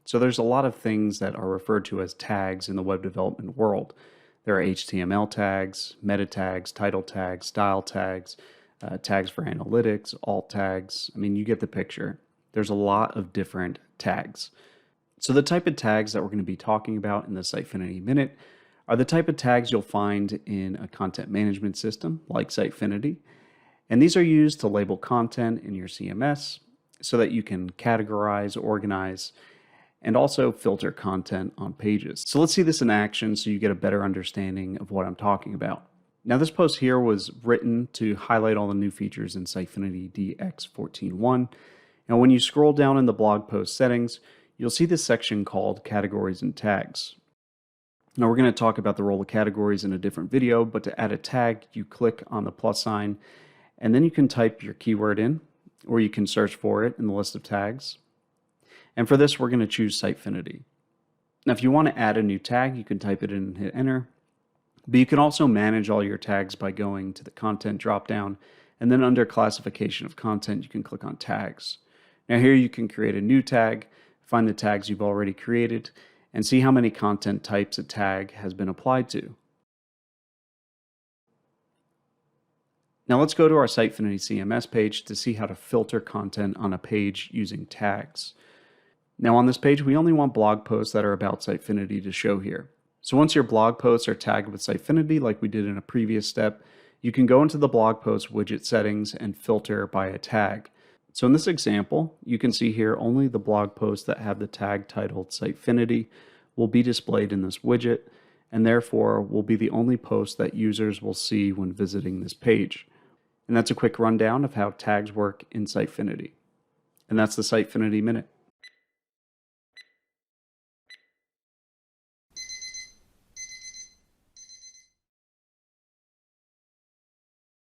So there's a lot of things that are referred to as tags in the web development world. There are HTML tags, meta tags, title tags, style tags, tags for analytics, alt tags. I mean, you get the picture. There's a lot of different tags. So the type of tags that we're going to be talking about in the Sitefinity Minute are the type of tags you'll find in a content management system like Sitefinity. And these are used to label content in your CMS so that you can categorize, organize, and also filter content on pages. So let's see this in action so you get a better understanding of what I'm talking about. Now this post here was written to highlight all the new features in Sitefinity DX 14.1. Now when you scroll down in the blog post settings, you'll see this section called Categories and Tags. Now we're going to talk about the role of categories in a different video, but to add a tag, you click on the plus sign, and then you can type your keyword in, or you can search for it in the list of tags. And for this, we're going to choose Sitefinity. Now, if you want to add a new tag, you can type it in and hit enter. But you can also manage all your tags by going to the content dropdown, and then under classification of content, you can click on tags. Now here you can create a new tag, find the tags you've already created, and see how many content types a tag has been applied to. Now let's go to our Sitefinity CMS page to see how to filter content on a page using tags. Now on this page, we only want blog posts that are about Sitefinity to show here. So once your blog posts are tagged with Sitefinity, like we did in a previous step, you can go into the blog post widget settings and filter by a tag. So in this example, you can see here only the blog posts that have the tag titled Sitefinity will be displayed in this widget, and therefore will be the only post that users will see when visiting this page. And that's a quick rundown of how tags work in Sitefinity. And that's the Sitefinity Minute.